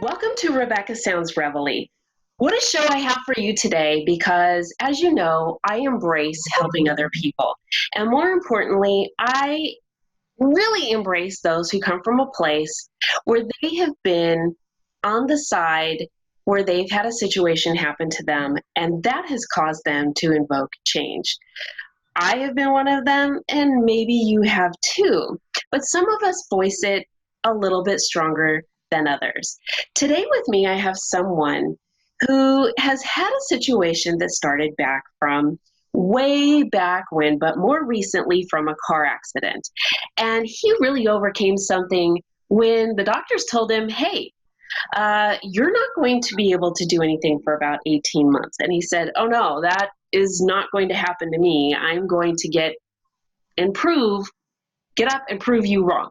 Welcome to Rebecca Sounds Reveille. What a show I have for you today because, as you know, I embrace helping other people. And more importantly, I really embrace those who come from a place where they have been on the side where they've had a situation happen to them, and that has caused them to invoke change. I have been one of them, and maybe you have too. But some of us voice it a little bit stronger than others. Today with me, I have someone who has had a situation that started back from way back when, but more recently from a car accident. And he really overcame something when the doctors told him, hey, you're not going to be able to do anything for about 18 months. And he said, oh no, that is not going to happen to me. I'm going to get up and prove you wrong.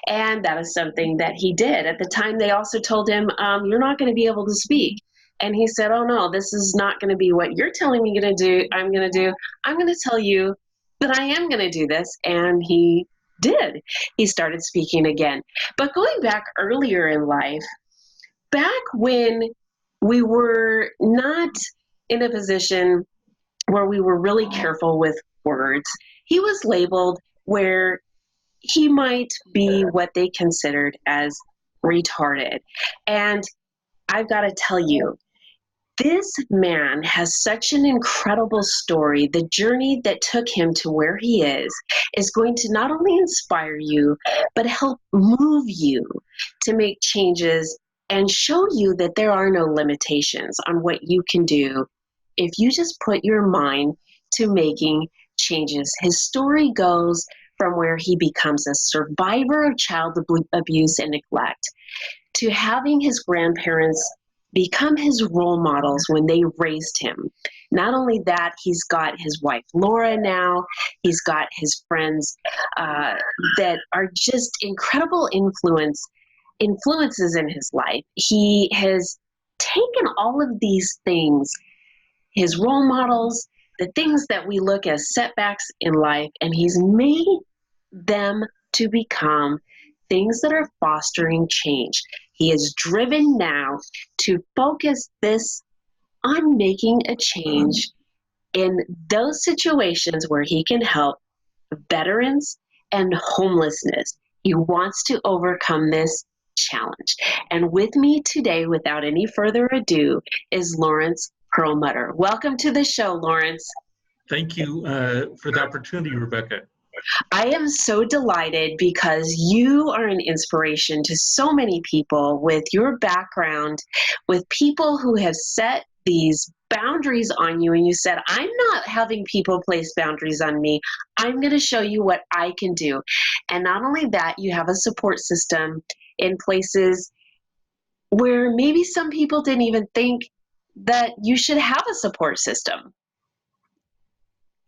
And that is something that he did. At the time, they also told him, you're not going to be able to speak. And he said, oh no, this is not going to be what you're telling me I'm going to do. I'm going to tell you that I am going to do this. And he did. He started speaking again. But going back earlier in life, back when we were not in a position where we were really careful with words, he was labeled where he might be what they considered as retarded. And I've got to tell you, this man has such an incredible story. The journey that took him to where he is going to not only inspire you, but help move you to make changes and show you that there are no limitations on what you can do if you just put your mind to making changes. His story goes from where he becomes a survivor of child abuse and neglect to having his grandparents become his role models when they raised him. Not only that, he's got his wife Laura now, he's got his friends that are just incredible influences in his life. He has taken all of these things, his role models, the things that we look as setbacks in life, and he's made them to become things that are fostering change. He is driven now to focus this on making a change in those situations where he can help veterans and homelessness. He wants to overcome this challenge. And with me today, without any further ado, is Lawrence Perlmutter. Welcome to the show, Lawrence. Thank you for the opportunity, Rebecca. I am so delighted because you are an inspiration to so many people with your background, with people who have set these boundaries on you, and you said, I'm not having people place boundaries on me. I'm going to show you what I can do. And not only that, you have a support system in places where maybe some people didn't even think that you should have a support system.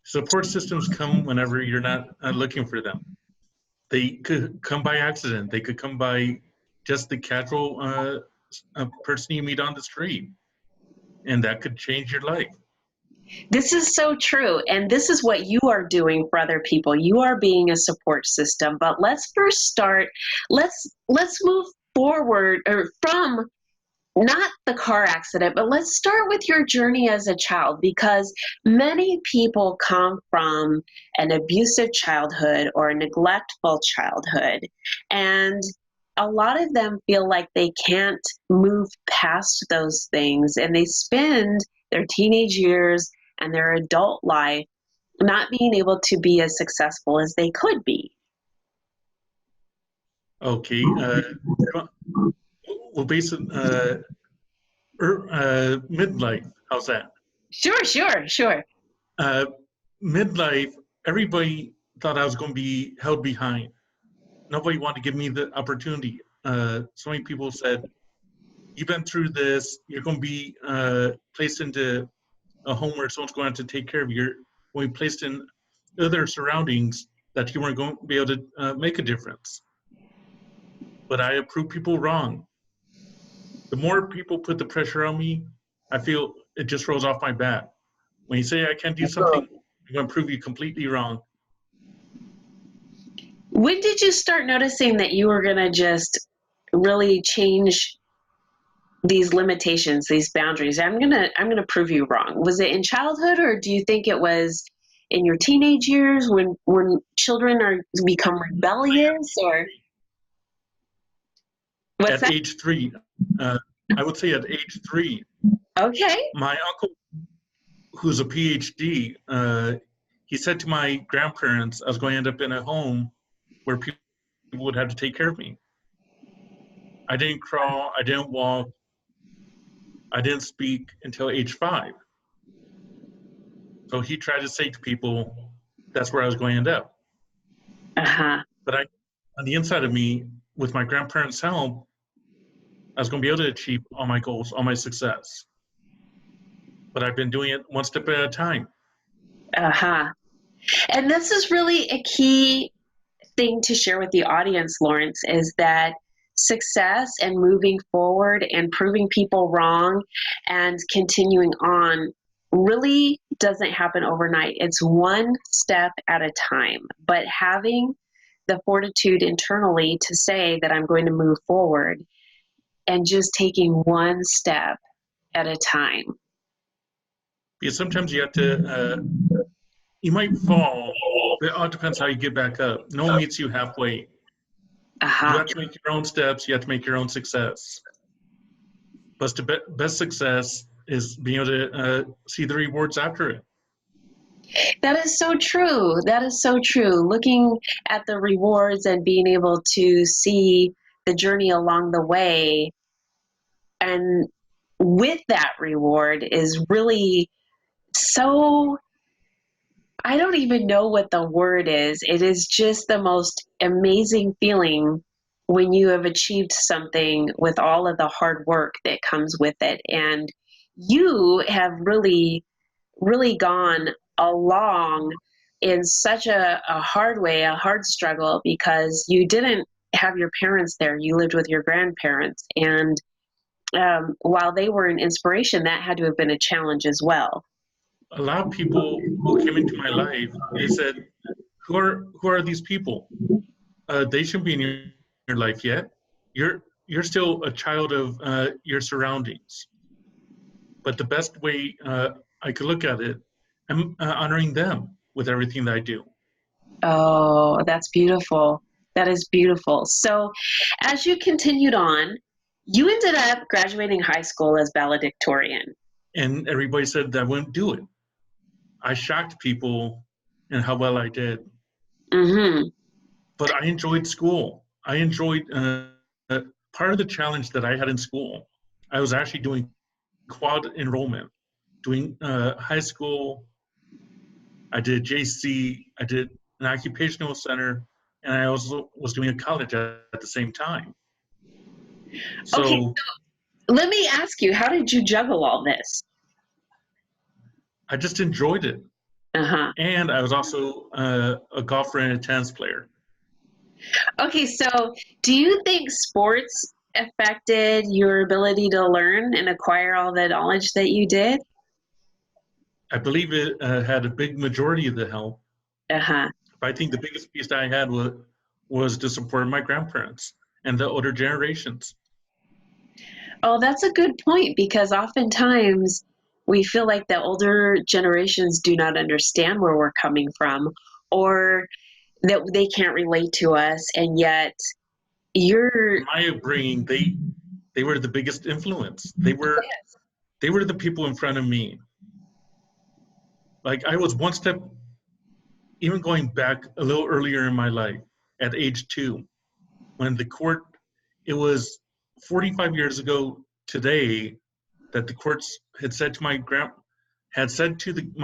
Support systems come whenever you're not looking for them. They could come by accident. They could come by just the casual person you meet on the street, and that could change your life. This is so true, and this is what you are doing for other people. You are being a support system. But let's first start. Let's move forward or from not the car accident, but let's start with your journey as a child, because many people come from an abusive childhood or a neglectful childhood, and a lot of them feel like they can't move past those things, and they spend their teenage years and their adult life not being able to be as successful as they could be. Okay. Well, based on midlife, how's that? Sure. Midlife, everybody thought I was going to be held behind. Nobody wanted to give me the opportunity. So many people said, you've been through this, you're going to be placed into a home where someone's going to take care of you. You're going to be placed in other surroundings that you weren't going to be able to make a difference. But I proved people wrong. The more people put the pressure on me, I feel it just rolls off my back. When you say I can't do something, I'm going to prove you completely wrong. When did you start noticing that you were going to just really change these limitations, these boundaries? I'm gonna prove you wrong. Was it in childhood, or do you think it was in your teenage years when children are become rebellious, or what's At that? age 3, uh, I would say at age 3, Okay. my uncle, who's a PhD, he said to my grandparents I was going to end up in a home where people would have to take care of me. I didn't crawl, I didn't walk, I didn't speak until age 5. So he tried to say to people that's where I was going to end up. Uh-huh. But on the inside of me, with my grandparents' help, I was going to be able to achieve all my goals, all my success. But I've been doing it one step at a time. Uh-huh. And this is really a key thing to share with the audience, Lawrence, is that success and moving forward and proving people wrong and continuing on really doesn't happen overnight. It's one step at a time. But having the fortitude internally to say that I'm going to move forward and just taking one step at a time. Because sometimes you have to, you might fall, but it all depends how you get back up. No one meets you halfway. You Aha. have to make your own steps, you have to make your own success. But the best success is being able to see the rewards after it. That is so true. That is so true. Looking at the rewards and being able to see the journey along the way, and with that reward is really so, I don't even know what the word is. It is just the most amazing feeling when you have achieved something with all of the hard work that comes with it. And you have really gone along in such a hard way, a hard struggle, because you didn't have your parents there. You lived with your grandparents. And while they were an inspiration, that had to have been a challenge as well. A lot of people who came into my life, they said, who are these people? They shouldn't be in your life yet. You're still a child of your surroundings. But the best way I could look at it, I'm honoring them with everything that I do. Oh, that's beautiful. That is beautiful. So, as you continued on, you ended up graduating high school as valedictorian. And everybody said that I wouldn't do it. I shocked people in how well I did. Mm-hmm. But I enjoyed school. I enjoyed part of the challenge that I had in school. I was actually doing quad enrollment, doing high school. I did JC. I did an occupational center, and I also was doing a college at the same time. Okay, So let me ask you, how did you juggle all this? I just enjoyed it. Uh-huh. And I was also a golfer and a tennis player. Okay, so do you think sports affected your ability to learn and acquire all the knowledge that you did? I believe it had a big majority of the help. Uh-huh. But I think the biggest piece that I had was to support my grandparents and the older generations. Oh, that's a good point, because oftentimes we feel like the older generations do not understand where we're coming from, or that they can't relate to us, and yet you're. In my upbringing, they were the biggest influence. They were the people in front of me. Like I was one step, even going back a little earlier in my life, at age 2, when the court, it was 45 years ago today that the courts had said to my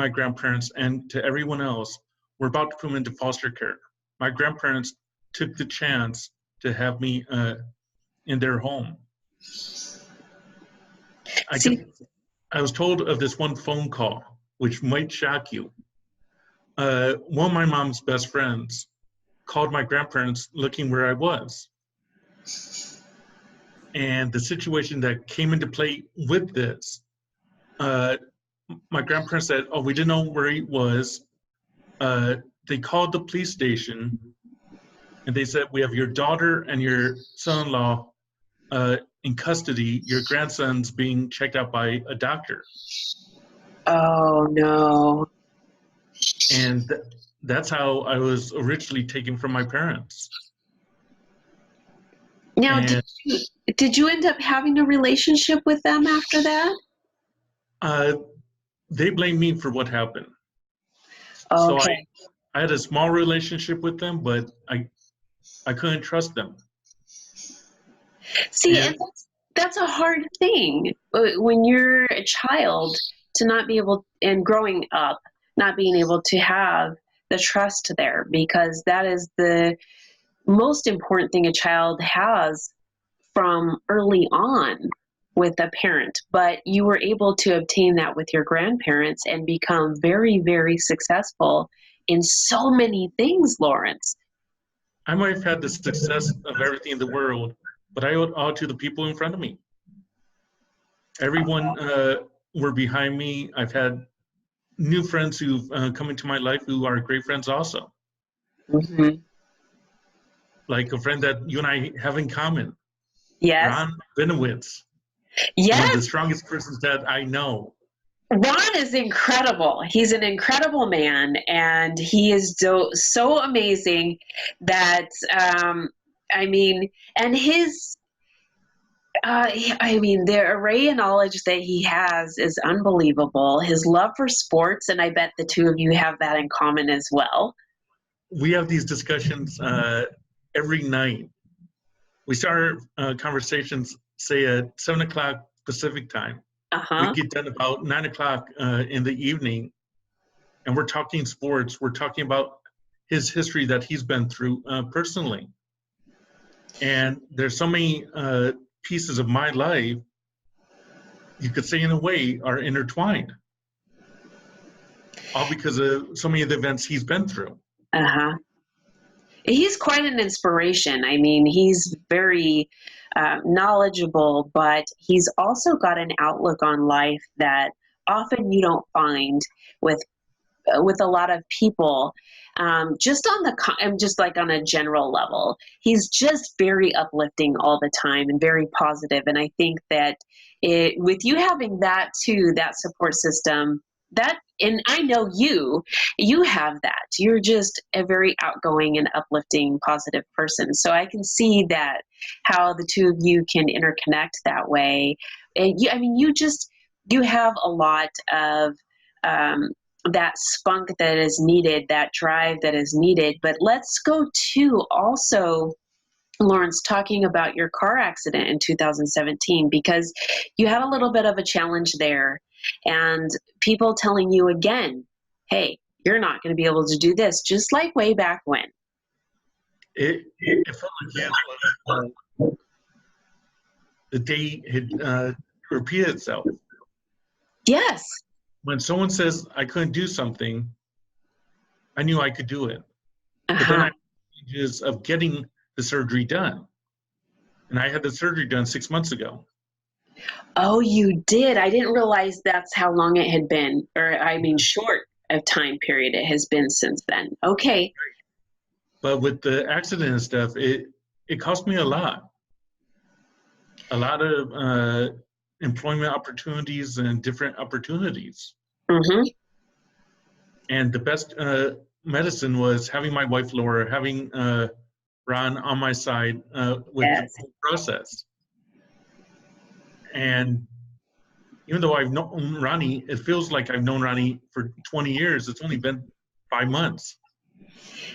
grandparents and to everyone else, we're about to put them into foster care. My grandparents took the chance to have me in their home. I See, could, I was told of this one phone call, which might shock you. One of my mom's best friends called my grandparents looking where I was. And the situation that came into play with this, uh, my grandparents said, oh, we didn't know where he was. they called the police station and they said, "We have your daughter and your son-in-law in custody. Your grandson's being checked out by a doctor." Oh no. And that's how I was originally taken from my parents. Now, And did you end up having a relationship with them after that? uh, they blamed me for what happened. So Okay. I had a small relationship with them, but I couldn't trust them. See, and And that's a hard thing when you're a child to not be able, and growing up, not being able to have the trust there, because that is the most important thing a child has from early on with a parent. But you were able to obtain that with your grandparents and become very, very successful in so many things, Lawrence. I might have had the success of everything in the world, but I owe it all to the people in front of me. Everyone were behind me. I've had new friends who've come into my life who are great friends also. Mm-hmm. Like a friend that you and I have in common, Yes. Ron Benowitz, one of the Yes. strongest persons that I know. Ron is incredible. He's an incredible man, and he is so amazing that, I mean, and his, I mean, the array of knowledge that he has is unbelievable. His love for sports, and I bet the two of you have that in common as well. We have these discussions every night. We start our conversations, say at 7 o'clock Pacific time. Uh We huh. get done about 9 o'clock in the evening, and we're talking sports. We're talking about his history that he's been through personally. And there's so many pieces of my life, you could say in a way, are intertwined, all because of so many of the events he's been through. Uh huh. He's quite an inspiration. I mean, he's very knowledgeable, but he's also got an outlook on life that often you don't find with with a lot of people. Just on just like on a general level, he's just very uplifting all the time and very positive. And I think that with you having that too, that support system, that, and I know you have that. You're just a very outgoing and uplifting, positive person. So I can see that how the two of you can interconnect that way. And I mean, you have a lot of um, that spunk that is needed, that drive that is needed. But let's go to also, Lawrence, talking about your car accident in 2017, because you had a little bit of a challenge there, and people telling you again, hey, you're not going to be able to do this, just like way back when. It felt like the day had repeated itself. Yes. When someone says I couldn't do something, I knew I could do it. But then Uh-huh. I had stages of getting the surgery done. And I had the surgery done 6 months ago. Oh, you did. I didn't realize that's how long it had been, or I mean, short of time period it has been since then. Okay. But with the accident and stuff, it cost me a lot of employment opportunities and different opportunities. Mm-hmm. And the best medicine was having my wife Laura, having Ron on my side with the Yes. whole process. And even though I've known Ronnie, it feels like I've known Ronnie for 20 years. It's only been 5 months.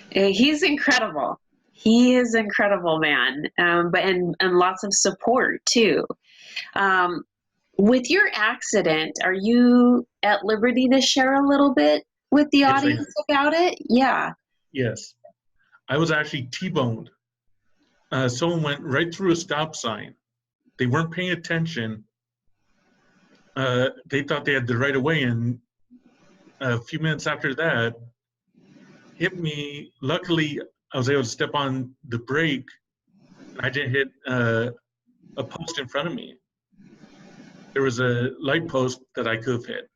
He's incredible. He is incredible, man. But and lots of support too. Um, with your accident, are you at liberty to share a little bit with the Yes, audience about it? Yeah. yes. I was actually T-boned. Someone went right through a stop sign. They weren't paying attention. They thought they had the right of way, and a few minutes after that, hit me. Luckily, I was able to step on the brake, and I didn't hit a post in front of me. There was a light post that I could have hit.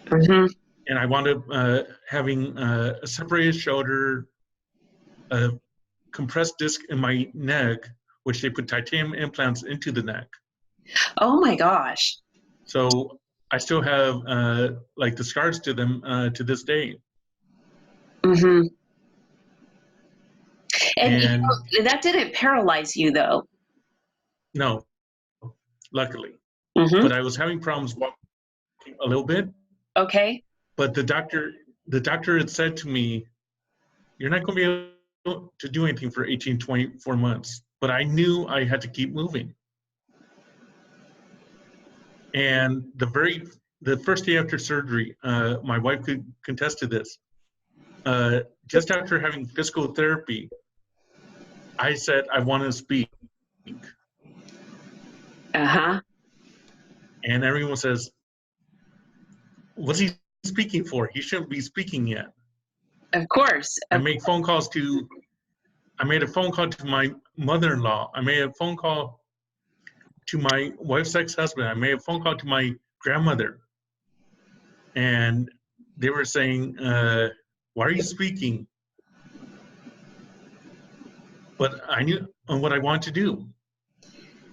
Mm-hmm. and I wound up having a separated shoulder, a compressed disc in my neck, which they put titanium implants into the neck. Oh my gosh. So I still have like the scars to them to this day. Mm-hmm. And And that didn't paralyze you though. no, luckily. Mm-hmm. But I was having problems walking a little bit. Okay. But the doctor had said to me, "You're not going to be able to do anything for 18, 24 months." But I knew I had to keep moving. And the first day after surgery, my wife could contest to this. Just after having physical therapy, I said I want to speak, Uh-huh. and everyone says, "What's he speaking for? He shouldn't be speaking yet." Of course. I make phone calls to. I made a phone call to my mother-in-law. I made a phone call to my wife's ex-husband. I made a phone call to my grandmother, and they were saying, "Why are you speaking?" But I knew what I wanted to do.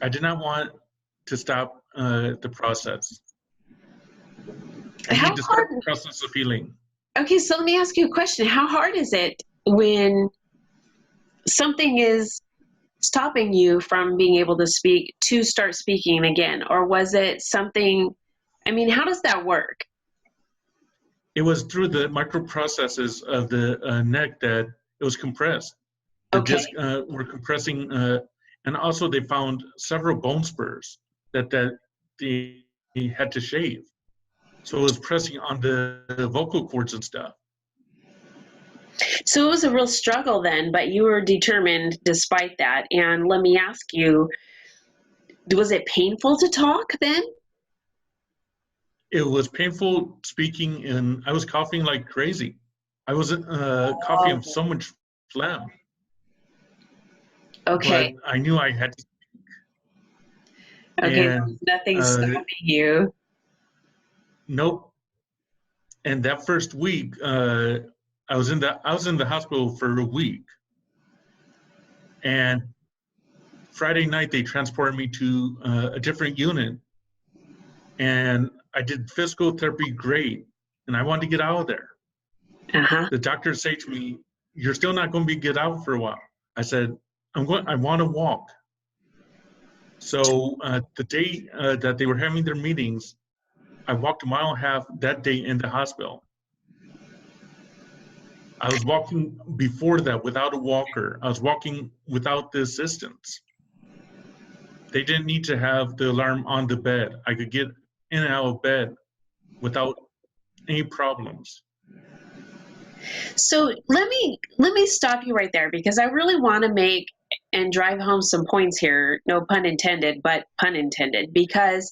I did not want to stop the process. I How need to start hard? the process of healing. Okay, so let me ask you a question. How hard is it when something is stopping you from being able to speak to start speaking again? Or was it something, I mean, how does that work? It was through the microprocesses of the neck that it was compressed. The Okay. disc were compressing, and also they found several bone spurs that they had to shave. So it was pressing on the vocal cords and stuff. So it was a real struggle then, but you were determined despite that. And let me ask you, was it painful to talk then? It was painful speaking, and I was coughing like crazy. I was coughing up Oh, so much phlegm, okay. but I knew I had to. Okay, there was And nothing uh, stopping you. nope. And that first week, I was in the hospital for a week, and Friday night they transported me to a different unit, and I did physical therapy great, and I wanted to get out of there. Uh-huh. The doctor said to me, "You're still not going to be get out for a while." I said, "I'm going. I want to walk." So the day that they were having their meetings, I walked a mile and a half that day in the hospital. I was walking before that without a walker. I was walking without the assistance. They didn't need to have the alarm on the bed. I could get in and out of bed without any problems. So let me stop you right there because I really want to make and drive home some points here, no pun intended, but pun intended, because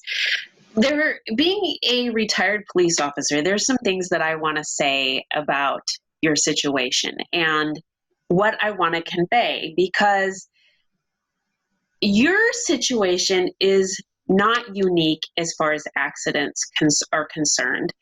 there being a retired police officer, there's some things that I want to say about your situation and what I want to convey because your situation is not unique as far as accidents are concerned.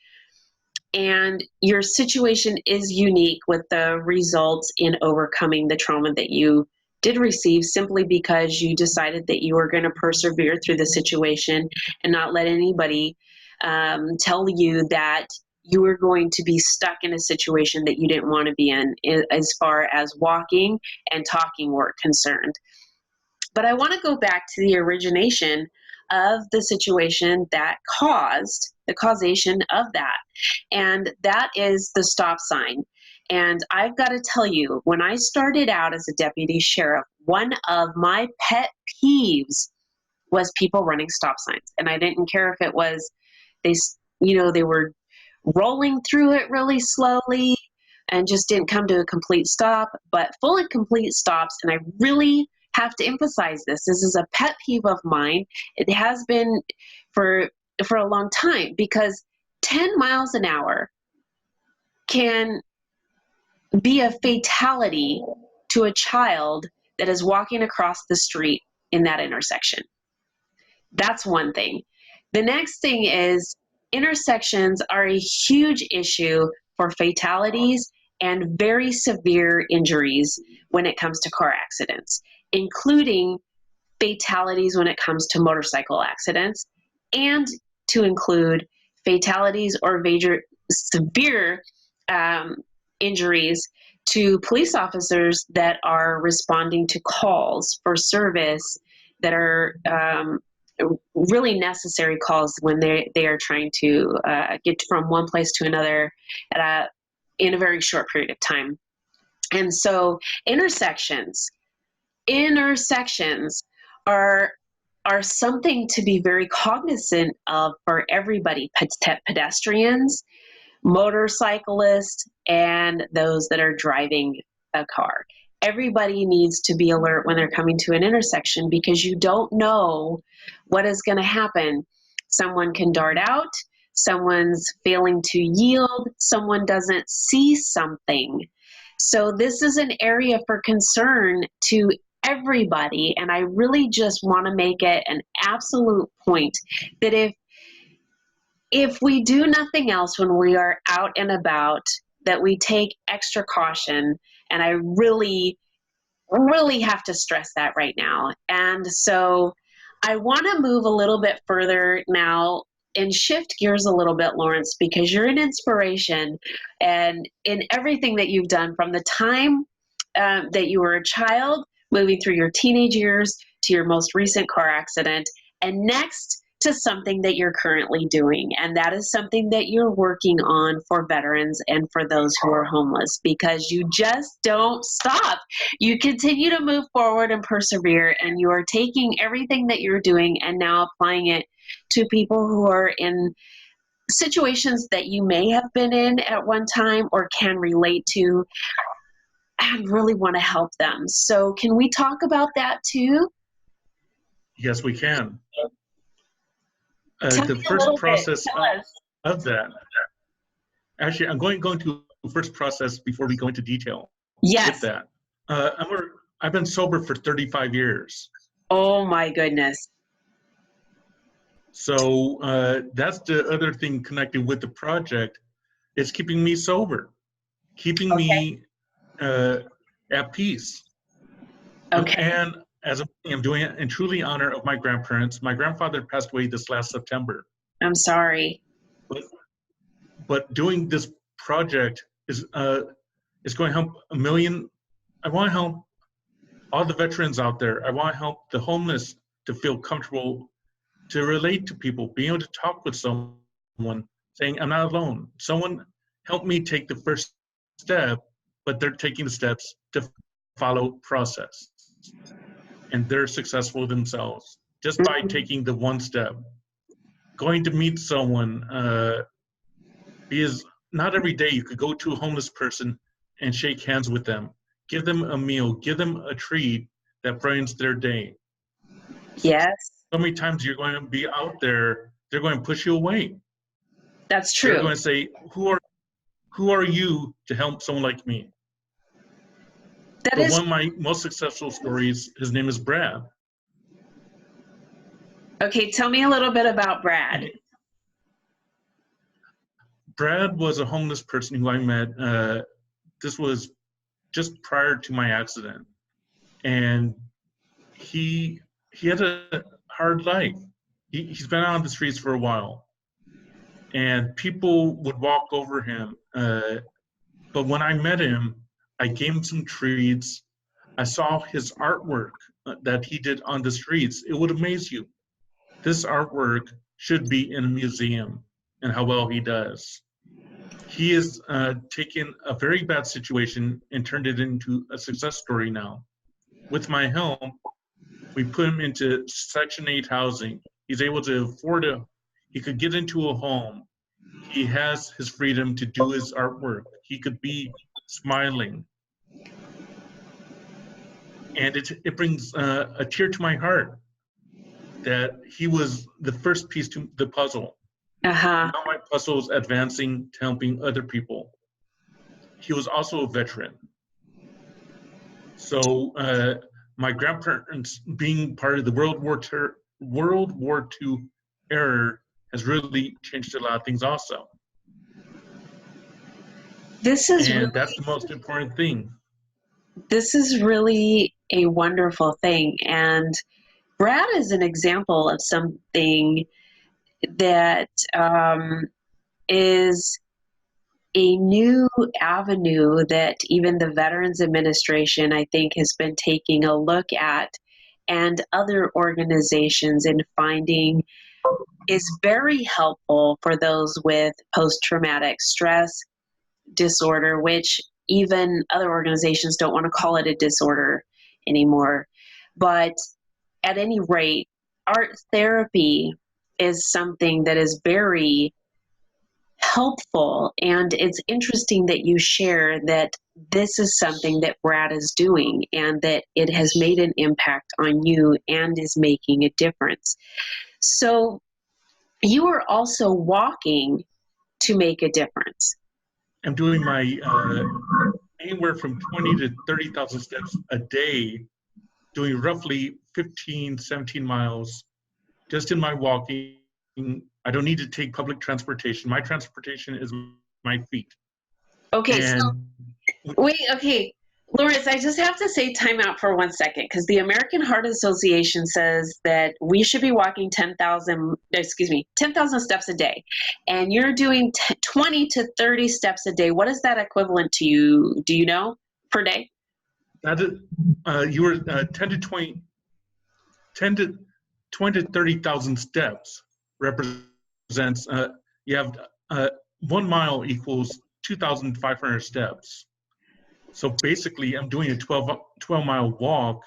And your situation is unique with the results in overcoming the trauma that you did receive simply because you decided that you were going to persevere through the situation and not let anybody tell you that you were going to be stuck in a situation that you didn't want to be in as far as walking and talking were concerned. But I want to go back to the origination of the situation that caused the causation of that. And that is the stop sign. And I've got to tell you, when I started out as a deputy sheriff, one of my pet peeves was people running stop signs. And I didn't care if it was they, they were rolling through it really slowly and just didn't come to a complete stop, but full and complete stops. And I really have to emphasize this. This is a pet peeve of mine. It has been for a long time because 10 miles an hour can be a fatality to a child that is walking across the street in that intersection. That's one thing. The next thing is intersections are a huge issue for fatalities and very severe injuries when it comes to car accidents, including fatalities when it comes to motorcycle accidents, and to include fatalities or major severe injuries to police officers that are responding to calls for service that are really necessary calls when they are trying to get from one place to another in a very short period of time. And so intersections are something to be very cognizant of for everybody, pedestrians, motorcyclists, and those that are driving a car. Everybody needs to be alert when they're coming to an intersection because you don't know what is going to happen. Someone can dart out, someone's failing to yield, someone doesn't see something. So this is an area for concern to everybody, and I really just want to make it an absolute point that if we do nothing else when we are out and about, that we take extra caution. And I really, really have to stress that right now. And so I want to move a little bit further now and shift gears a little bit, Lawrence, because you're an inspiration and in everything that you've done from the time that you were a child, moving through your teenage years to your most recent car accident, and next to something that you're currently doing. And that is something that you're working on for veterans and for those who are homeless, because you just don't stop. You continue to move forward and persevere, and you are taking everything that you're doing and now applying it to people who are in situations that you may have been in at one time or can relate to and really want to help them. So can we talk about that too? Yes, we can. Tell The me a first little bit. process Tell us. of that, actually, I'm going to the first process before we go into detail with Yes. that. I've been sober for 35 years. Oh my goodness. So that's the other thing connected with the project. It's keeping me sober, keeping Okay. me at peace. Okay. And as I'm doing it in truly honor of my grandparents. My grandfather passed away this last September. I'm sorry. But doing this project is going to help a million. I want to help all the veterans out there. I want to help the homeless to feel comfortable, to relate to people, being able to talk with someone, saying, I'm not alone. Someone helped me take the first step, but they're taking the steps to follow process. And they're successful themselves just by taking the one step. Going to meet someone, because not every day you could go to a homeless person and shake hands with them, give them a meal, give them a treat that brightens their day. Yes. So many times you're going to be out there, they're going to push you away. That's They're true. going to say, who are you to help someone like me? That But is one of my most successful stories, his name is Brad. okay. Tell me a little bit about Brad. Brad was a homeless person who I met. This was just prior to my accident, and he had a hard life. He's been out on the streets for a while, and people would walk over him. But when I met him, I gave him some treats. I saw his artwork that he did on the streets. It would amaze you. This artwork should be in a museum, and how well he does. He has taken a very bad situation and turned it into a success story now. With my help, we put him into Section 8 housing. He's able to afford he could get into a home. He has his freedom to do his artwork. He could be smiling. And it brings a tear to my heart that he was the first piece to the puzzle. Uh-huh. Now my puzzle is advancing to helping other people. He was also a veteran. So my grandparents, being part of the World War II era, has really changed a lot of things also. This is And really that's the most important thing. this is really a wonderful thing. And Brad is an example of something that is a new avenue that even the Veterans Administration, I think, has been taking a look at, and other organizations in finding is very helpful for those with post-traumatic stress disorder, which even other organizations don't want to call it a disorder anymore. But at any rate, art therapy is something that is very helpful. And it's interesting that you share that this is something that Brad is doing and that it has made an impact on you and is making a difference. So you are also walking to make a difference. I'm doing my anywhere from 20 to 30,000 steps a day, doing roughly 15, 17 miles just in my walking. I don't need to take public transportation. My transportation is my feet. Okay, so And wait, okay. Lawrence, I just have to say time out for 1 second because the American Heart Association says that we should be walking 10,000 steps a day. And you're doing 20 to 30 steps a day. What is that equivalent to you? Do you know per day? that is, you were 10 to 20 to 30,000 steps represents, you have 1 mile equals 2,500 steps. So basically, I'm doing a 12 mile walk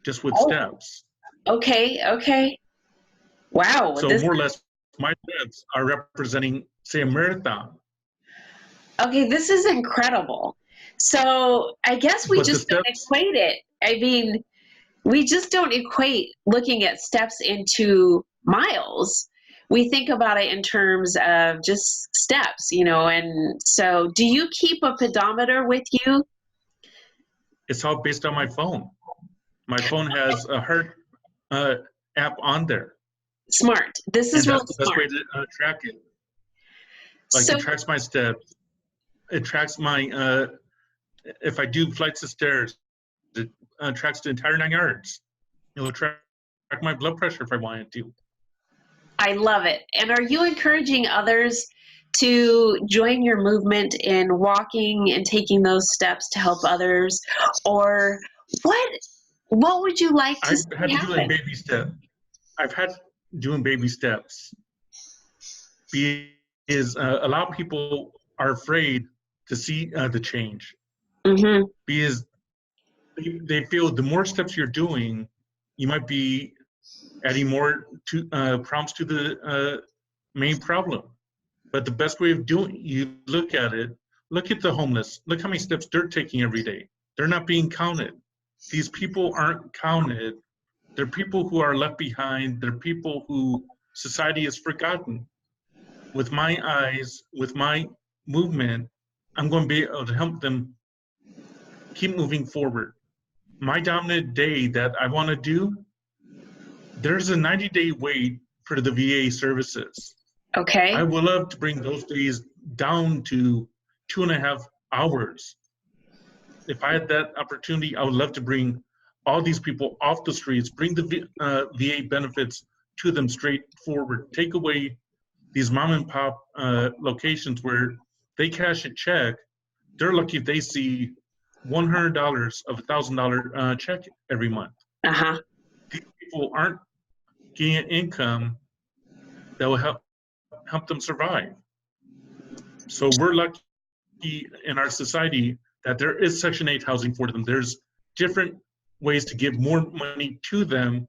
just with steps. Okay, okay. Wow. So more or less, my steps are representing, say, a marathon. Okay, this is incredible. So I guess we But the just don't steps, equate it. I mean, we just don't equate looking at steps into miles. We think about it in terms of just steps, and so do you keep a pedometer with you? it's all based on my phone. My phone has a heart app on there, Smart. This and is that's really the best way smart. to track it. Like So, it tracks my steps. It tracks my if I do flights of stairs. It tracks the entire 9 yards. It will track my blood pressure if I wanted to. I love it. And are you encouraging others to join your movement in walking and taking those steps to help others? Or what what would you like to I've see had to do a happen? baby step. I've had doing baby steps. Because a lot of people are afraid to see the change Mm-hmm. because they feel the more steps you're doing, you might be adding more to problems to the main problem. But the best way of doing, you look at it, look at the homeless, look how many steps they're taking every day. They're not being counted. These people aren't counted. They're people who are left behind. They're people who society has forgotten. With my eyes, with my movement, I'm going to be able to help them keep moving forward. My dominant day that I want to do, there's a 90-day wait for the VA services. I Okay. would love to bring those days down to 2.5 hours. If I had that opportunity, I would love to bring all these people off the streets, bring the VA benefits to them straight forward, take away these mom and pop locations where they cash a check. They're lucky if they see $100 of $1,000 check every month. Uh-huh. These people aren't getting an income that will help them survive. So we're lucky in our society that there is Section 8 housing for them. There's different ways to give more money to them,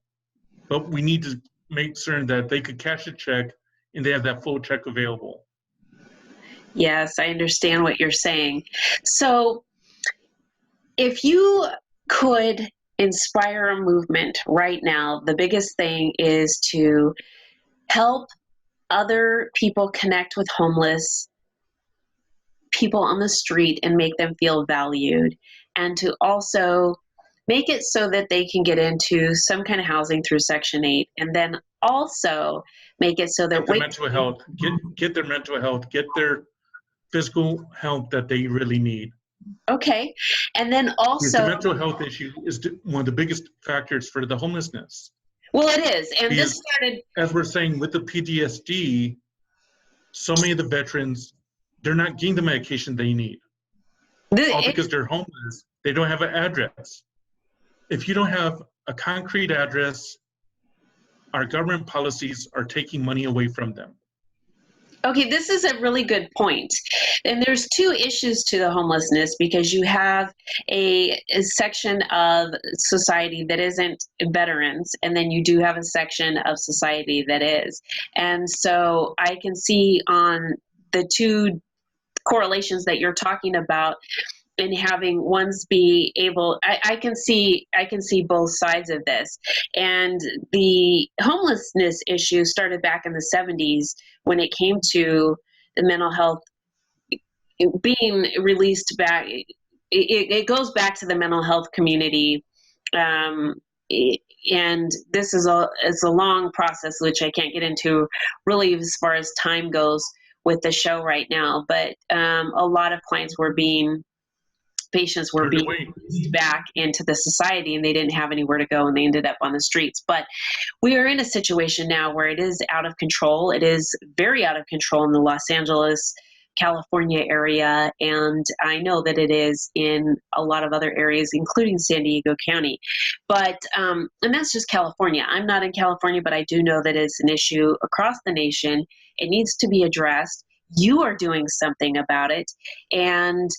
but we need to make certain that they could cash a check and they have that full check available. Yes, I understand what you're saying. So, if you could inspire a movement right now, the biggest thing is to help other people connect with homeless people on the street and make them feel valued, and to also make it so that they can get into some kind of housing through Section 8, and then also make it so that Get their mental health, get their mental health, get their physical health that they really need. Okay. And then Because the also, mental health issue is one of the biggest factors for the homelessness. well, it is. And this Because, started, as we're saying, with the PTSD, so many of the veterans, they're not getting the medication they need. All because they're homeless. They don't have an address. If you don't have a concrete address, our government policies are taking money away from them. okay, this is a really good point. And there's two issues to the homelessness, because you have a section of society that isn't veterans, and then you do have a section of society that is. And so I can see on the two correlations that you're talking about, and having ones be able, I can see both sides of this. And the homelessness issue started back in the 70s when it came to the mental health being released back. It goes back to the mental health community. And this is a long process, which I can't get into really as far as time goes with the show right now. But a lot of patients were being released back into the society, and they didn't have anywhere to go, and they ended up on the streets. But we are in a situation now where it is out of control. It is very out of control in the Los Angeles, California area, and I know that it is in a lot of other areas, including San Diego County. But and that's just California. I'm not in California, but I do know that it's an issue across the nation. It needs to be addressed. You are doing something about it, and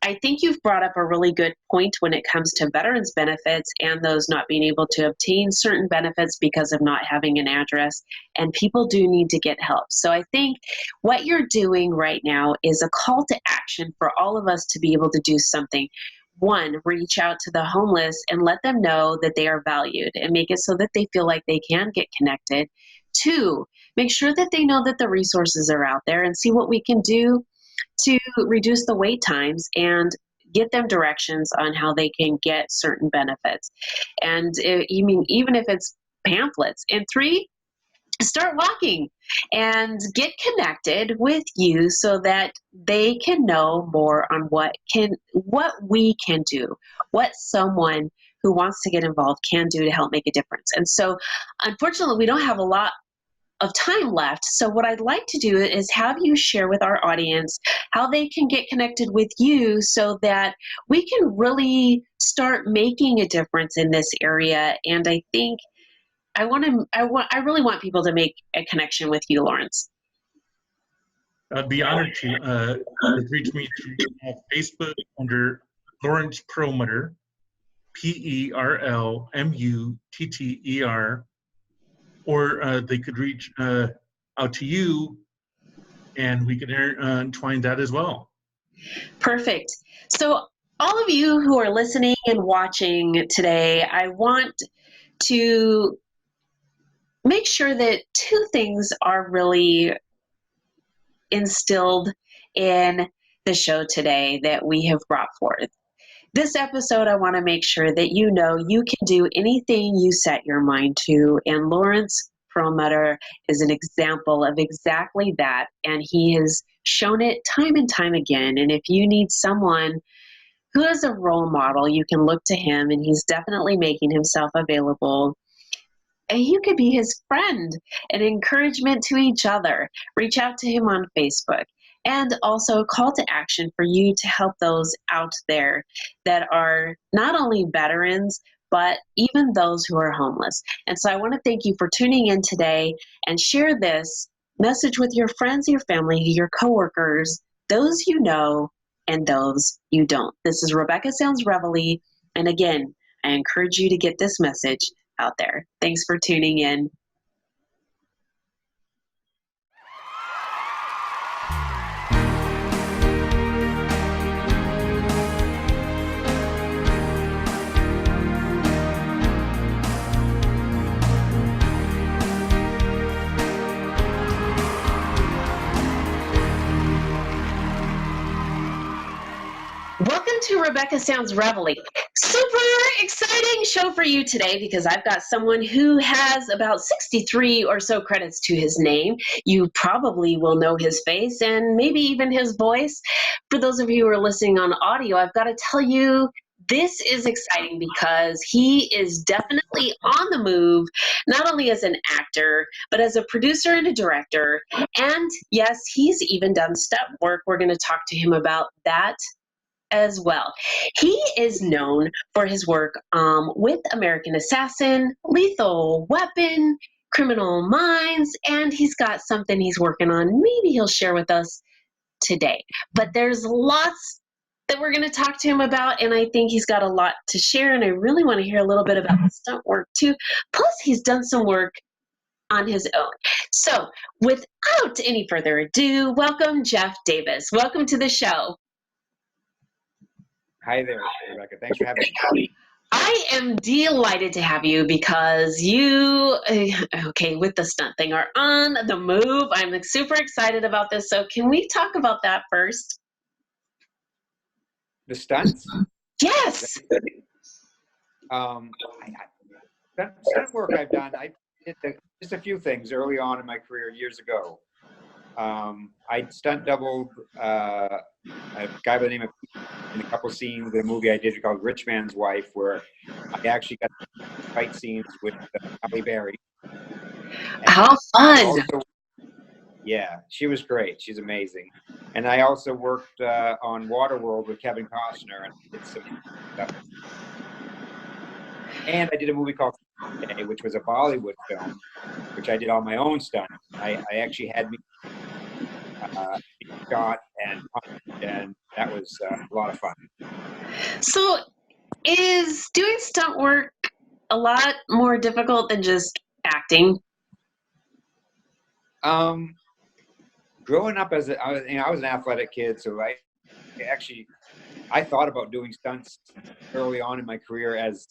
I think you've brought up a really good point when it comes to veterans benefits and those not being able to obtain certain benefits because of not having an address. And people do need to get help. So I think what you're doing right now is a call to action for all of us to be able to do something. One, reach out to the homeless and let them know that they are valued and make it so that they feel like they can get connected. Two, make sure that they know that the resources are out there, and see what we can do to reduce the wait times and get them directions on how they can get certain benefits. And even if it's pamphlets. And three, start walking and get connected with you so that they can know more on what we can do, what someone who wants to get involved can do to help make a difference. And so unfortunately, we don't have a lot of time left. So what I'd like to do is have you share with our audience how they can get connected with you so that we can really start making a difference in this area. And I think I really want people to make a connection with you, Lawrence. I'd be honored to reach me through Facebook under Lawrence Perlmutter, Perlmutter, or they could reach out to you, and we could entwine that as well. Perfect. So all of you who are listening and watching today, I want to make sure that two things are really instilled in the show today that we have brought forth. This episode, I want to make sure that you know you can do anything you set your mind to, and Lawrence Perlmutter is an example of exactly that, and he has shown it time and time again. And if you need someone who is a role model, you can look to him, and he's definitely making himself available. And you could be his friend, an encouragement to each other. Reach out to him on Facebook. And also a call to action for you to help those out there that are not only veterans, but even those who are homeless. And so I want to thank you for tuning in today, and share this message with your friends, your family, your coworkers, those you know, and those you don't. This is Rebecca Sounds Reveille. And again, I encourage you to get this message out there. Thanks for tuning in. Welcome to Rebecca Sounds Reveille. Super exciting show for you today because I've got someone who has about 63 or so credits to his name. You probably will know his face and maybe even his voice. For those of you who are listening on audio, I've got to tell you, this is exciting because he is definitely on the move, not only as an actor, but as a producer and a director. And yes, he's even done step work. We're going to talk to him about that as well. He is known for his work with American Assassin, Lethal Weapon, Criminal Minds, and he's got something he's working on. Maybe he'll share with us today. But there's lots that we're going to talk to him about, and I think he's got a lot to share, and I really want to hear a little bit about his stunt work too. Plus, he's done some work on his own. So, without any further ado, welcome Jeff Davis. Welcome to the show. Hi there, Rebecca. Thanks for having me. I am delighted to have you because you, with the stunt thing, are on the move. I'm like, super excited about this. So can we talk about that first? The stunts? Yes. Stunt work I've done, I did just a few things early on in my career years ago. I stunt doubled a guy by the name of in a couple scenes in a movie I did called Rich Man's Wife, where I actually got fight scenes with Halle Berry. How fun! Also, yeah, she was great. She's amazing. And I also worked on Waterworld with Kevin Costner, and did some stuff. And I did a movie called Reveille, which was a Bollywood film, which I did all my own stunt. I actually had me shot and punched, and that was a lot of fun. So is doing stunt work a lot more difficult than just acting? Growing up as I was an athletic kid, so I thought about doing stunts early on in my career as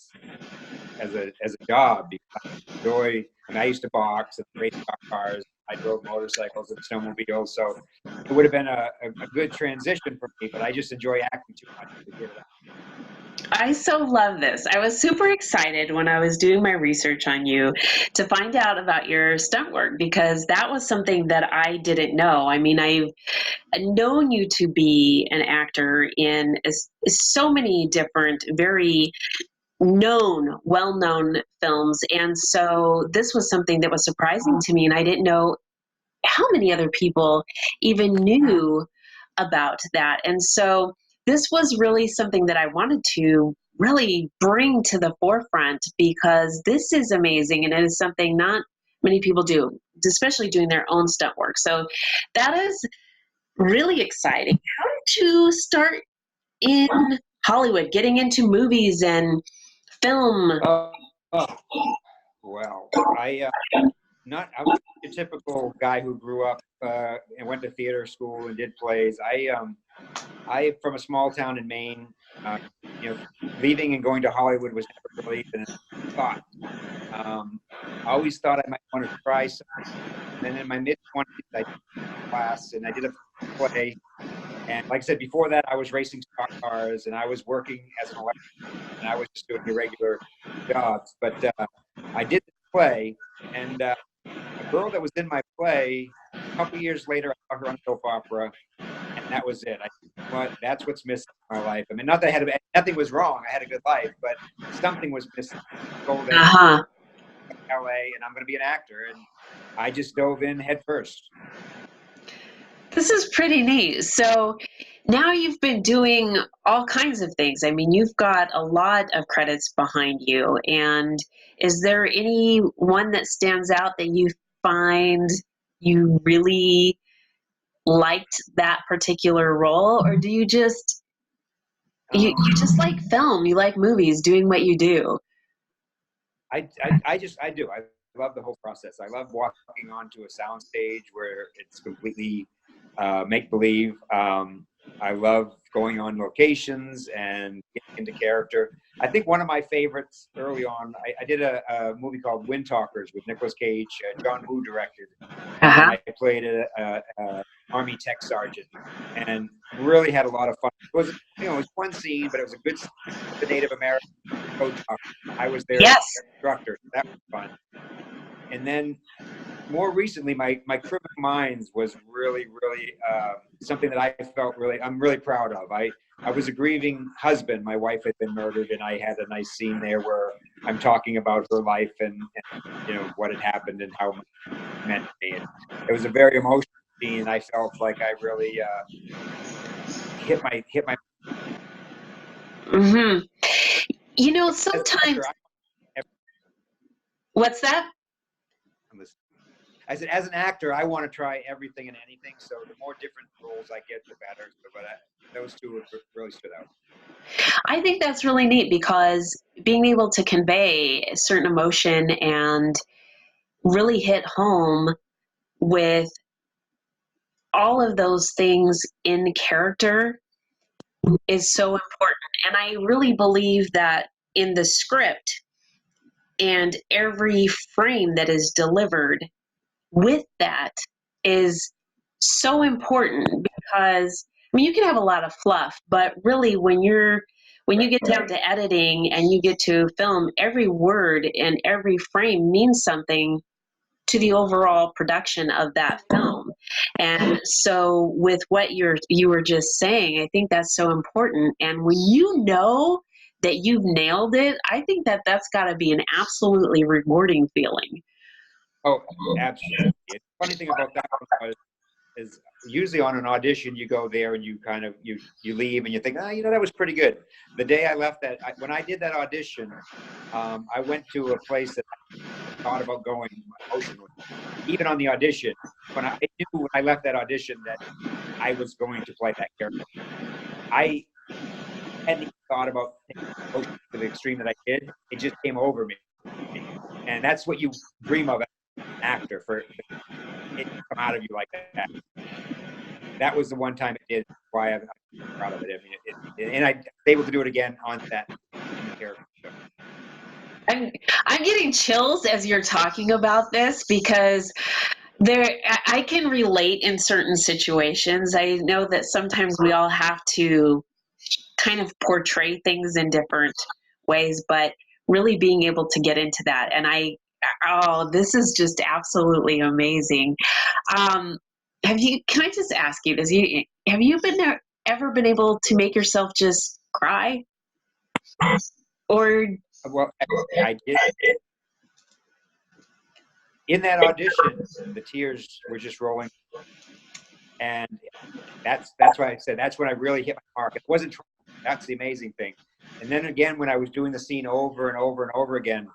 a job because I used to box and race cars. I drove motorcycles and snowmobiles, so it would have been a good transition for me. But I just enjoy acting too much to give it up. I so love this. I was super excited when I was doing my research on you to find out about your stunt work because that was something that I didn't know. I mean, I've known you to be an actor in so many different, very well-known films. And so this was something that was surprising to me, and I didn't know how many other people even knew about that. And so this was really something that I wanted to really bring to the forefront because this is amazing and it is something not many people do, especially doing their own stunt work. So that is really exciting. How did you start in Hollywood, getting into movies and film? Well, I was a typical guy who grew up and went to theater school and did plays. I from a small town in Maine. Leaving and going to Hollywood was never really even a thought. I always thought I might want to try something. And then in my mid-20s, I did a class and I did a play. And like I said, before that, I was racing stock cars and I was working as an electrician and I was just doing irregular jobs. But I did the play, and a girl that was in my play, a couple years later, I saw her on soap opera, and that was it. That's what's missing in my life. I mean, not that nothing was wrong. I had a good life, but something was missing. Told that LA, and I'm going to be an actor, and I just dove in head first. This is pretty neat. So now you've been doing all kinds of things. I mean, you've got a lot of credits behind you. And is there any one that stands out that you find you really liked that particular role? Or do you just, you just like film, you like movies, doing what you do? I do. I love the whole process. I love walking onto a soundstage where it's completely make-believe. I love going on locations and getting into character. I think one of my favorites early on, I did a movie called Wind Talkers with Nicolas Cage. John Woo directed. I played a Army tech sergeant, and really had a lot of fun. It was, it was one scene, but it was a good scene with the Native American coach. I was their Yes. instructor. So that was fun. And then more recently, my Criminal Minds was really something that I felt I'm really proud of. I was a grieving husband. My wife had been murdered, and I had a nice scene there where I'm talking about her life and what had happened and how much it meant to me. It was a very emotional scene. I felt like I really hit my. Mm-hmm. As an Sometimes. actor, What's that? I said, as an actor, I want to try everything and anything. So the more different roles I get, the better. But those two really stood out. I think that's really neat because being able to convey a certain emotion and really hit home with all of those things in character is so important. And I really believe that in the script and every frame that is delivered with that is so important because you can have a lot of fluff, but really when you get down to editing and you get to film, every word and every frame means something to the overall production of that film. And so with what you were just saying, I think that's so important. And when you know that you've nailed it, I think that that's got to be an absolutely rewarding feeling. Oh, absolutely. The funny thing about that one is usually on an audition, you go there and you kind of, you leave and you think, that was pretty good. The day I left when I did that audition, I went to a place that I thought about going emotionally. Even on the audition, when I knew when I left that audition that I was going to play that character. I hadn't even thought about taking emotion to the extreme that I did. It just came over me. And that's what you dream of as an actor, for it to come out of you like that. That was the one time it did. Why I'm proud of it. I mean, and I was able to do it again on that character. I'm getting chills as you're talking about this because I can relate in certain situations. I know that sometimes we all have to kind of portray things in different ways, but really being able to get into that. And this is just absolutely amazing. Can I just ask you, have you ever been able to make yourself just cry? Or Well, I did. In that audition, the tears were just rolling, and that's why I said that's when I really hit my mark. It wasn't. That's the amazing thing. And then again, when I was doing the scene over and over and over again,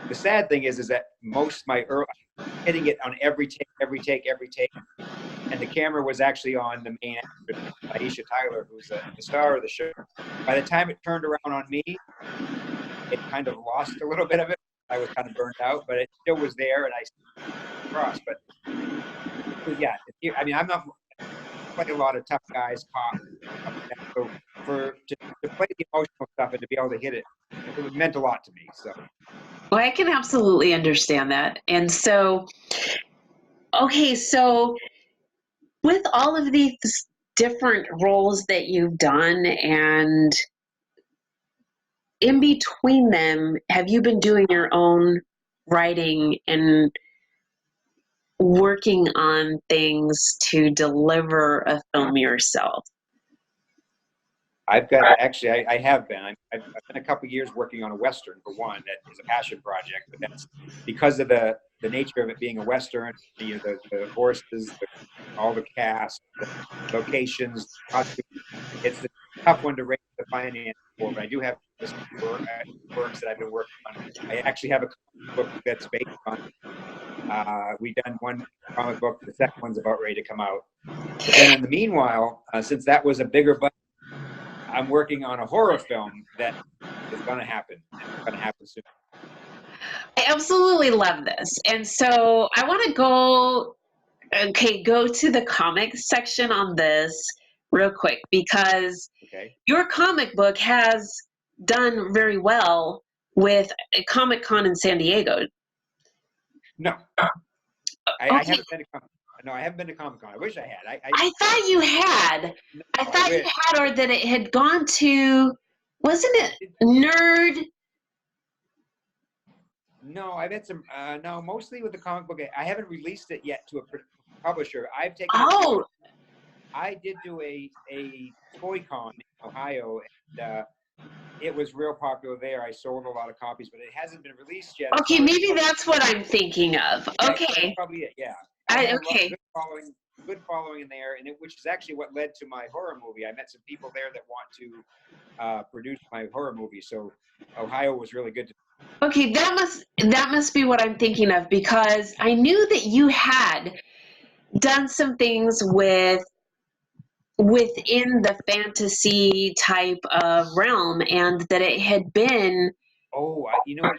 the sad thing is that most my hitting it on every take, and the camera was actually on the main actress, Aisha Tyler, who's the star of the show. By the time it turned around on me, it kind of lost a little bit of it. I was kind of burned out, but it still was there, and I crossed. But yeah, I mean, I'm not like a lot of tough guys, cops. So to play the emotional stuff and to be able to hit it, it meant a lot to me. So. Well, I can absolutely understand that. And so, okay, so with all of these different roles that you've done, and in between them, have you been doing your own writing and working on things to deliver a film yourself? I've got actually, I have been. I've been a couple of years working on a Western, for one, that is a passion project, but that's because of the nature of it being a Western, the horses, all the cast, the locations, it's a tough one to raise the finance for, but I do have this works that I've been working on. I actually have a book that's based on, we've done one comic book, the second one's about ready to come out. But then in the meanwhile, since that was a bigger budget, I'm working on a horror film that is going to happen. It's going to happen soon. I absolutely love this. And so I want to go to the comics section on this real quick, because your comic book has done very well with Comic-Con in San Diego. No. Okay. I haven't been to No, I haven't been to Comic Con. I wish I had. I thought you had. No, I thought you wish. had, or that it had gone to, wasn't it Nerd? No, I've had some. No, mostly with the comic book. I haven't released it yet to a publisher. I've taken. Oh, I did do a toy con in Ohio, and it was real popular there. I sold a lot of copies, but it hasn't been released yet. okay, maybe that's what I'm thinking of. That's Okay. probably it. Yeah, I had a lot Okay. good following in there, and which is actually what led to my horror movie. I met some people there that want to produce my horror movie. So Ohio was really good. Okay, that must be what I'm thinking of, because I knew that you had done some things within the fantasy type of realm, and that it had been. Oh, you know what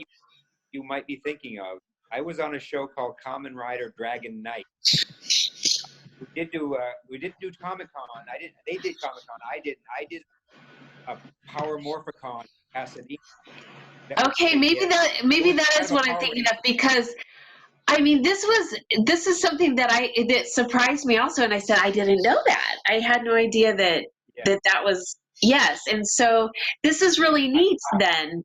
you might be thinking of? I was on a show called Kamen Rider Dragon Knight. We did do Comic Con. They did Comic Con. I did a Power Morphicon Pasadena. Okay, maybe that is what I'm thinking of, because I mean, this is something that surprised me also, and I said I didn't know that. I had no idea that that was, yes, and so this is really neat then.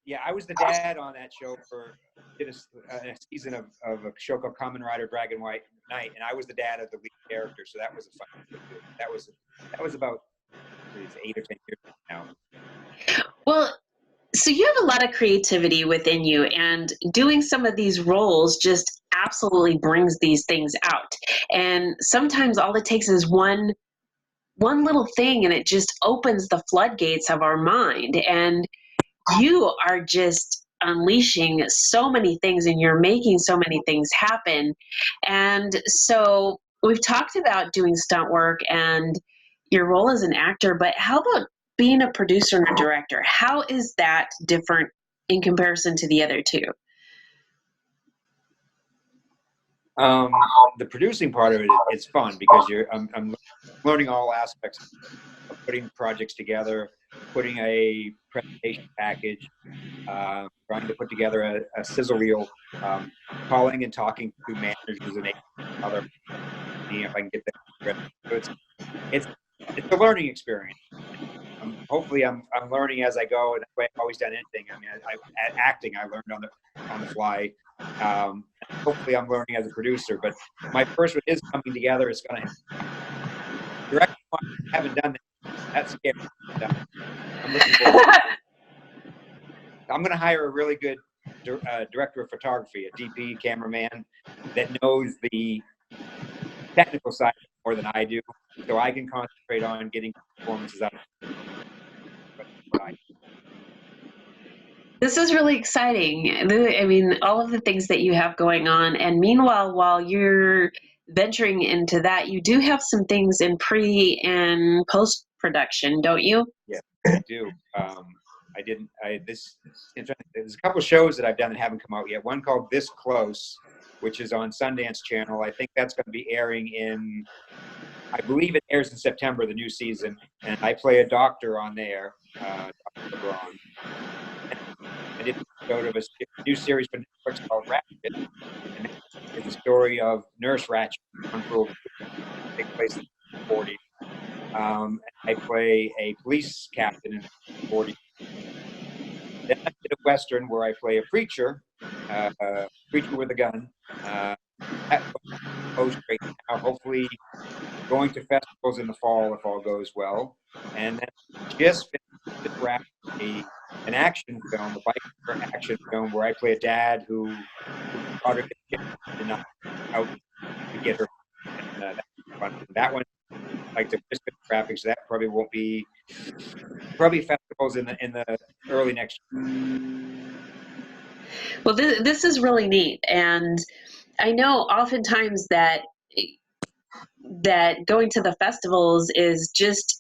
Yeah, I was the dad on that show for a season of a show called Kamen Rider Dragon Knight, and I was the dad of the lead character, so that was a fun show too. That was about 8 or 10 years now. Well, so you have a lot of creativity within you, and doing some of these roles just absolutely brings these things out. And sometimes all it takes is one little thing, and it just opens the floodgates of our mind. And you are just unleashing so many things, and you're making so many things happen. And so we've talked about doing stunt work and your role as an actor, but how about being a producer and a director? How is that different in comparison to the other two? The producing part of it is fun because I'm learning all aspects of putting projects together, putting a presentation package, trying to put together a sizzle reel, calling and talking to managers and other, seeing if I can get that. So it's a learning experience. Hopefully I'm learning as I go, and that's why I've always done anything. I mean, at acting I learned on the fly. Hopefully I'm learning as a producer, but my first one is coming together. It's going to direct. I haven't done that. That's scary. I'm looking forward to it. I'm going to hire a really good director of photography, a DP cameraman that knows the technical side more than I do, so I can concentrate on getting performances out of it. This is really exciting. I mean, all of the things that you have going on. And meanwhile, while you're venturing into that, you do have some things in pre and post production, don't you? Yeah, I do. There's a couple of shows that I've done that haven't come out yet. One called This Close, which is on Sundance Channel. I think that's going to be airing I believe it airs in September, the new season. And I play a doctor on there, Dr. LeBron. I did a show of a new series for Netflix called Ratchet. And it's a story of Nurse Ratchet, take place in the 40s. I play a police captain in the 40s. Then I did a Western where I play a preacher with a gun. That post right now, hopefully going to festivals in the fall if all goes well. And then just finished to wrap an action film, a biker action film where I play a dad who daughter gets kidnapped and not out to get her. And that one, like the graphics, that probably won't be festivals in the early next year. Well, this is really neat, and I know oftentimes that going to the festivals is just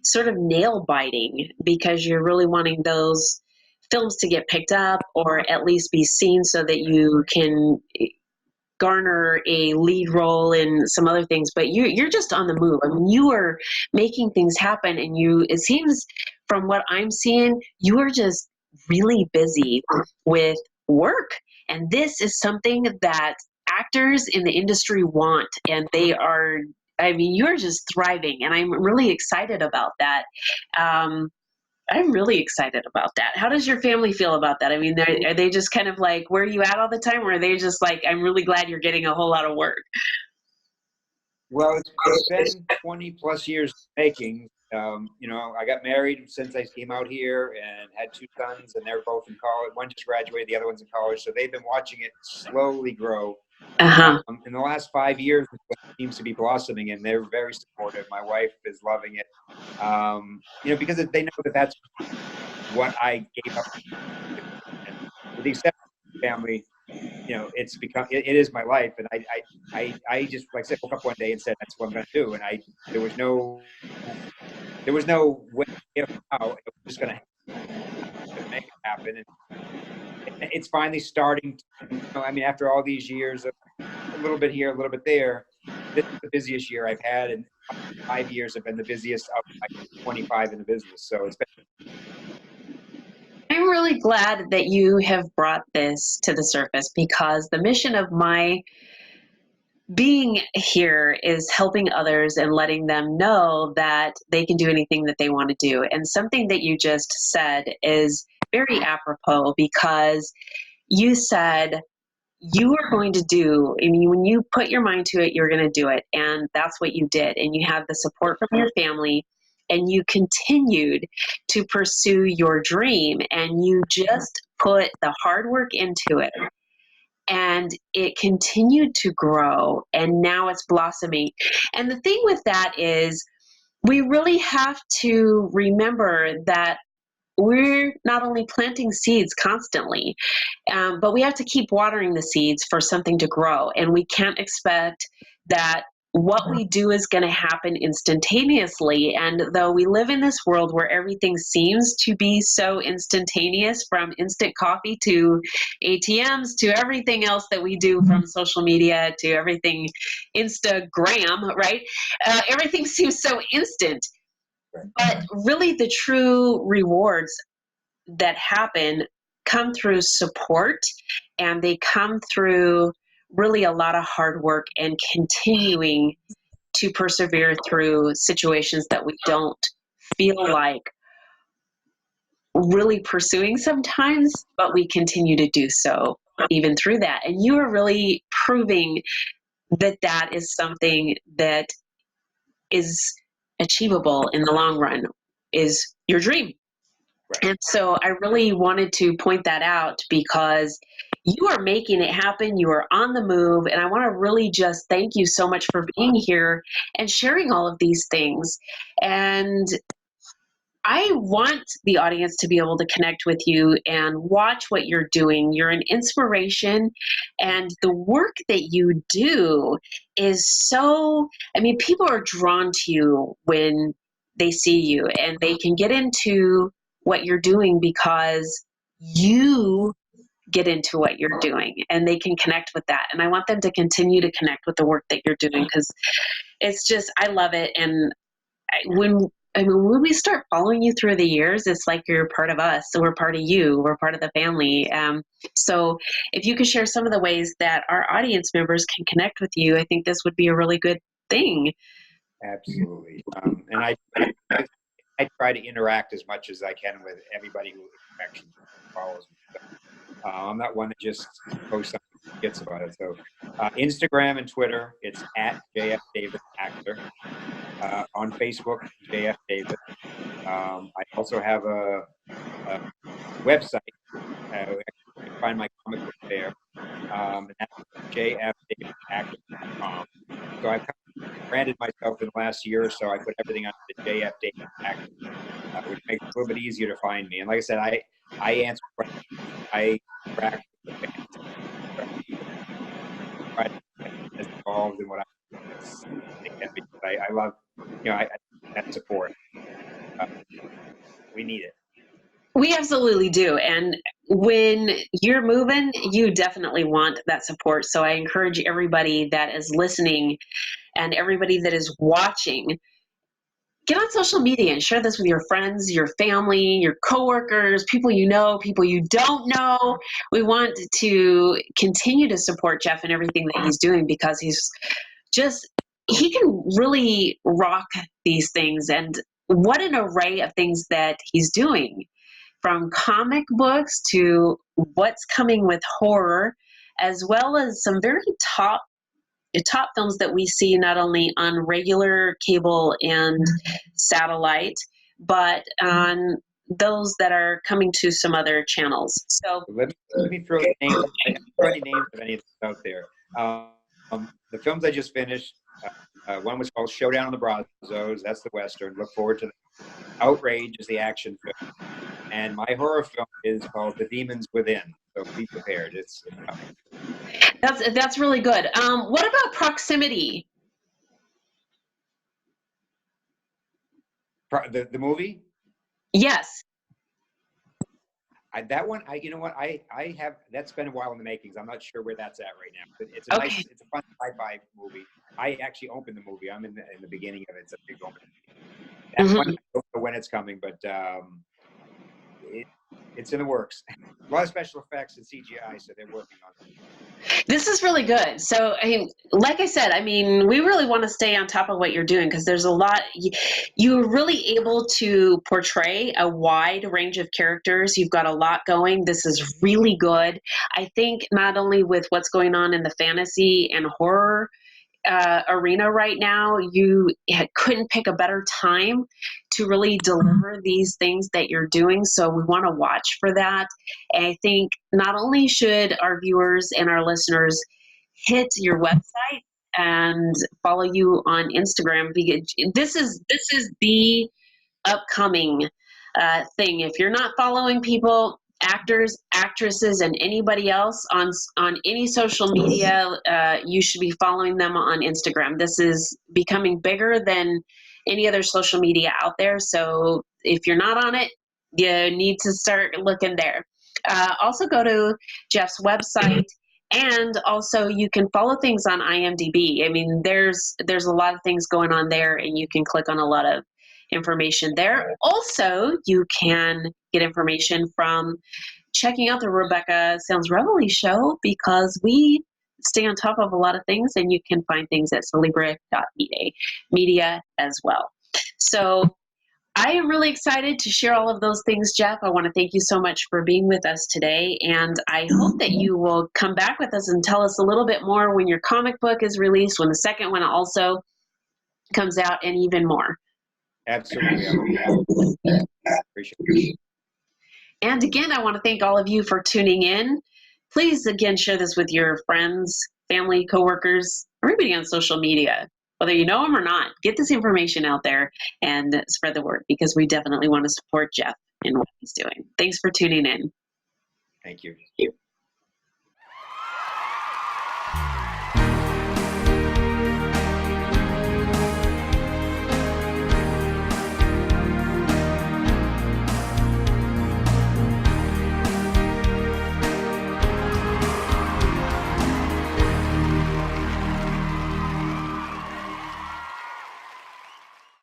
sort of nail biting, because you're really wanting those films to get picked up or at least be seen so that you can garner a lead role in some other things. But you're just on the move. I mean, you are making things happen, and it seems from what I'm seeing, you are just really busy with work. And this is something that actors in the industry want, and they are, I mean, you're just thriving, and I'm really excited about that. I'm really excited about that. How does your family feel about that? I mean, are they just kind of like, where are you at all the time? Or are they just like, I'm really glad you're getting a whole lot of work? Well, it's been 20 plus years making. You know, I got married since I came out here and had 2 sons, and they're both in college. One just graduated, the other one's in college. So they've been watching it slowly grow. Uh-huh. In the last 5 years, it seems to be blossoming, and they're very supportive. My wife is loving it. You know, because they know that that's what I gave up. And with the exception of family, you know, it's become, it is my life. And I just, like I said, woke up one day and said, that's what I'm going to do. And there was no way if how, it was just going to make it happen. And it's finally starting to, you know, I mean, after all these years of a little bit here, a little bit there, this is the busiest year I've had. And 5 years have been the busiest of my 25 in the business. So it's been. I'm really glad that you have brought this to the surface, because the mission of my being here is helping others and letting them know that they can do anything that they want to do. And something that you just said is very apropos, because you said you are going to do, I mean, when you put your mind to it, you're going to do it. And that's what you did. And you have the support from your family, and you continued to pursue your dream, and you just put the hard work into it. And it continued to grow, and now it's blossoming. And the thing with that is, we really have to remember that we're not only planting seeds constantly, but we have to keep watering the seeds for something to grow. And we can't expect that what we do is going to happen instantaneously. And though we live in this world where everything seems to be so instantaneous, from instant coffee to ATMs to everything else that we do, from social media to everything Instagram, right? Everything seems so instant. But really, the true rewards that happen come through support, and they come through really a lot of hard work and continuing to persevere through situations that we don't feel like really pursuing sometimes, but we continue to do so even through that. And you are really proving that that is something that is achievable in the long run, is your dream. And so I really wanted to point that out, because you are making it happen. You are on the move. And I want to really just thank you so much for being here and sharing all of these things. And I want the audience to be able to connect with you and watch what you're doing. You're an inspiration, and the work that you do is so, I mean, people are drawn to you when they see you, and they can get into what you're doing because you get into what you're doing, and they can connect with that. And I want them to continue to connect with the work that you're doing, because it's just, I love it. And when we start following you through the years, it's like you're part of us. So we're part of you. We're part of the family. So if you could share some of the ways that our audience members can connect with you, I think this would be a really good thing. Absolutely. And I try to interact as much as I can with everybody who actually follows me. So, I'm not one that just posts something and forgets about it. So Instagram and Twitter, it's at JF Davis Actor. On Facebook, JF Davis. I also have a website. You can find my comic book there. And that's jfdavisactor.com. So I've kind of branded myself in the last year or so. I put everything on the JF Davis Actor, which makes it a little bit easier to find me. And like I said, I answer questions. I interact with the fans. Try to get as involved in what I can, because I love, you know, that support. We need it. We absolutely do. And when you're moving, you definitely want that support. So I encourage everybody that is listening and everybody that is watching get on social media and share this with your friends, your family, your coworkers, people you know, people you don't know. We want to continue to support Jeff and everything that he's doing because he can really rock these things. And what an array of things that he's doing, from comic books to what's coming with horror, as well as some very top films that we see not only on regular cable and satellite, but on those that are coming to some other channels. So let me throw the names. Throw any names of any of those out there. The films I just finished. One was called Showdown on the Brazos. That's the Western. Look forward to that. Outrage is the action film. And my horror film is called The Demons Within. So be prepared. It's coming. that's really good. What about Proximity? The movie? Yes. That one, you know what? I have, that's been a while in the makings. I'm not sure where that's at right now. But it's a Okay. nice, it's a fun sci-fi movie. I actually opened the movie. I'm in the beginning of it. It's a big opening. That one, I don't know when it's coming, but it's in the works. A lot of special effects and CGI, so they're working on it. This is really good. So, I mean, like I said, I mean, we really want to stay on top of what you're doing because there's a lot. You're really able to portray a wide range of characters. You've got a lot going. This is really good. I think not only with what's going on in the fantasy and horror arena right now, you couldn't pick a better time to really deliver these things that you're doing. So we want to watch for that. And I think not only should our viewers and our listeners hit your website and follow you on Instagram, because this is the upcoming thing. If you're not following people, actors, actresses, and anybody else on any social media, you should be following them on Instagram. This is becoming bigger than any other social media out there. So if you're not on it, you need to start looking there. Also go to Jeff's website. And also you can follow things on IMDb. I mean, there's a lot of things going on there, and you can click on a lot of information there. Also, you can get information from checking out the Rebecca Sounds Reveille show, because we stay on top of a lot of things, and you can find things at Celebrate.media as well. So I am really excited to share all of those things, Jeff. I want to thank you so much for being with us today, and I hope that you will come back with us and tell us a little bit more when your comic book is released, when the second one also comes out, and even more. Absolutely. Appreciate it. And again, I want to thank all of you for tuning in. Please, again, share this with your friends, family, coworkers, everybody on social media, whether you know them or not. Get this information out there and spread the word, because we definitely want to support Jeff in what he's doing. Thanks for tuning in. Thank you.